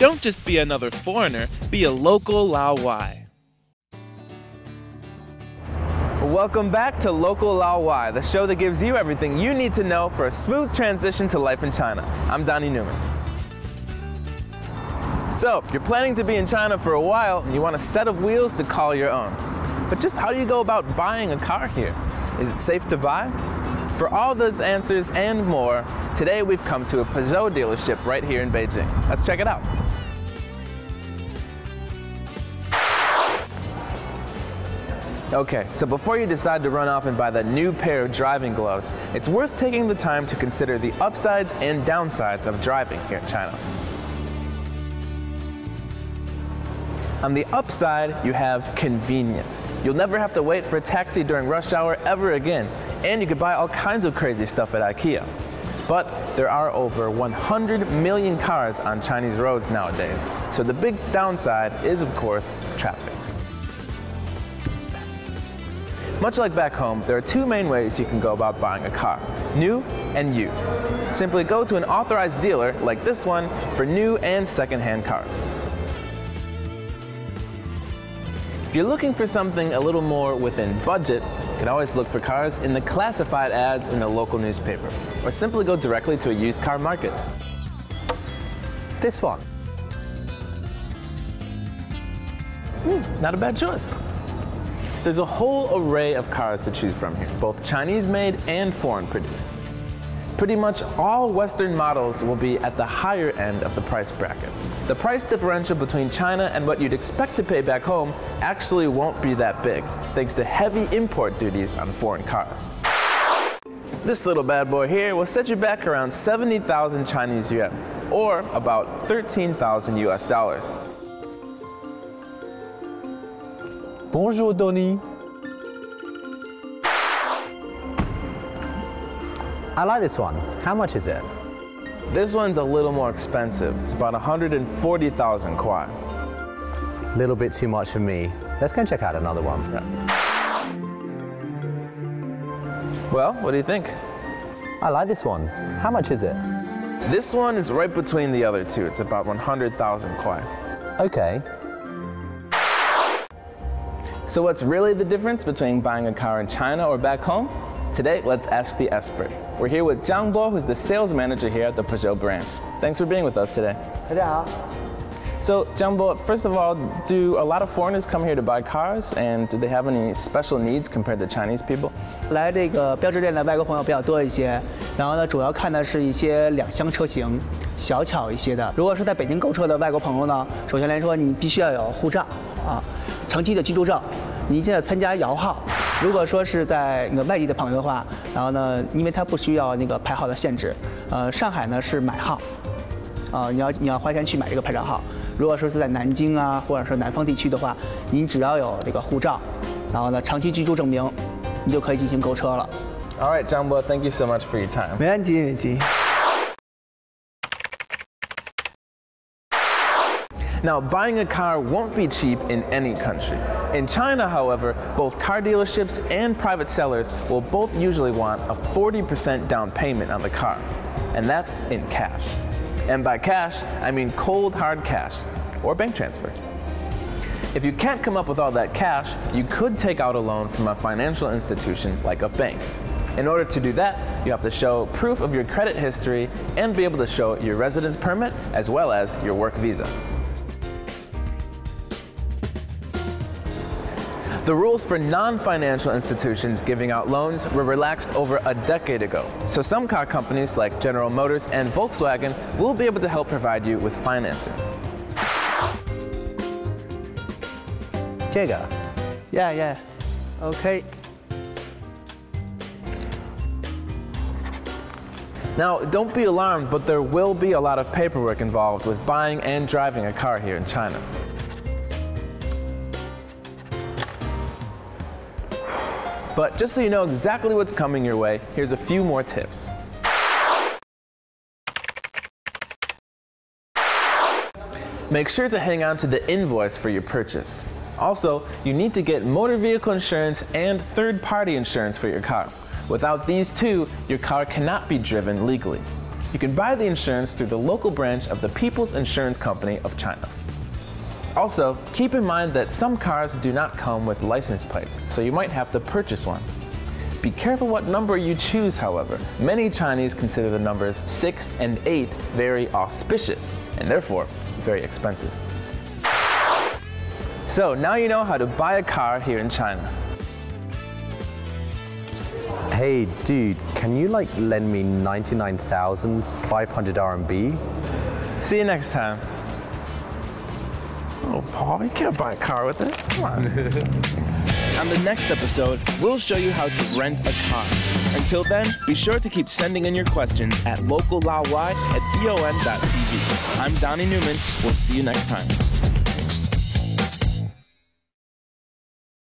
Don't just be another foreigner, be a local Laowai. Welcome back to Local Laowai, the show that gives you everything you need to know for a smooth transition to life in China. I'm Donnie Newman. So, you're planning to be in China for a while and you want a set of wheels to call your own. But just how do you go about buying a car here? Is it safe to buy? For all those answers and more, today we've come to a Peugeot dealership right here in Beijing. Let's check it out. Okay, so before you decide to run off and buy that new pair of driving gloves, it's worth taking the time to consider the upsides and downsides of driving here in China. On the upside, you have convenience. You'll never have to wait for a taxi during rush hour ever again, and you could buy all kinds of crazy stuff at IKEA. But there are over 100 million cars on Chinese roads nowadays, so the big downside is, of course, traffic. Much like back home, there are two main ways you can go about buying a car, new and used. Simply go to an authorized dealer like this one for new and second-hand cars. If you're looking for something a little more within budget, you can always look for cars in the classified ads in the local newspaper, or simply go directly to a used car market. This one. Not a bad choice. There's a whole array of cars to choose from here, both Chinese-made and foreign-produced. Pretty much all Western models will be at the higher end of the price bracket. The price differential between China and what you'd expect to pay back home actually won't be that big, thanks to heavy import duties on foreign cars. This little bad boy here will set you back around 70,000 Chinese yuan, or about 13,000 US dollars. Bonjour, Donnie. I like this one. How much is it? This one's a little more expensive. It's about 140,000 kuai. A little bit too much for me. Let's go and check out another one. Yeah. Well, what do you think? I like this one. How much is it? This one is right between the other two. It's about 100,000 kuai. Okay. So what's really the difference between buying a car in China or back home? Today, let's ask the expert. We're here with Zhang Bo, who's the sales manager here at the Peugeot branch. Thanks for being with us today. So, Zhang Bo, first of all, do a lot of foreigners come here to buy cars, and do they have any special needs compared to Chinese people? 来这个标志店的外国朋友比较多一些，然后呢，主要看的是一些两厢车型，小巧一些的。如果是在北京购车的外国朋友呢，首先来说，你必须要有护照啊，长期的居住证，你现在参加摇号。如果说是在那个外地的朋友的话，然后呢，因为它不需要那个牌号的限制，上海呢是买号，你要花钱去买这个牌照号。如果说是在南京啊，或者是南方地区的话，你只要有这个护照，然后呢长期居住证明，你就可以进行购车了。All right, Zhang Bo, thank you so much for your time. 没问题，没问题。Now, buying a car won't be cheap in any country. In China, however, both car dealerships and private sellers will both usually want a 40% down payment on the car, and that's in cash. And by cash, I mean cold hard cash, or bank transfer. If you can't come up with all that cash, you could take out a loan from a financial institution like a bank. In order to do that, you have to show proof of your credit history and be able to show your residence permit as well as your work visa. The rules for non-financial institutions giving out loans were relaxed over a decade ago, so some car companies like General Motors and Volkswagen will be able to help provide you with financing. 这个 Yeah, yeah. Okay. Now, don't be alarmed, but there will be a lot of paperwork involved with buying and driving a car here in China. But just so you know exactly what's coming your way, here's a few more tips. Make sure to hang on to the invoice for your purchase. Also, you need to get motor vehicle insurance and third-party insurance for your car. Without these two, your car cannot be driven legally. You can buy the insurance through the local branch of the People's Insurance Company of China. Also, keep in mind that some cars do not come with license plates, so you might have to purchase one. Be careful what number you choose, however. Many Chinese consider the numbers 6 and 8 very auspicious, and therefore very expensive. So now you know how to buy a car here in China. Hey, dude, can you lend me 99,500 RMB? See you next time. Oh, Paul, you can't buy a car with this. Come on. On the next episode, we'll show you how to rent a car. Until then, be sure to keep sending in your questions at locallaowai@bon.tv. I'm Donnie Newman. We'll see you next time.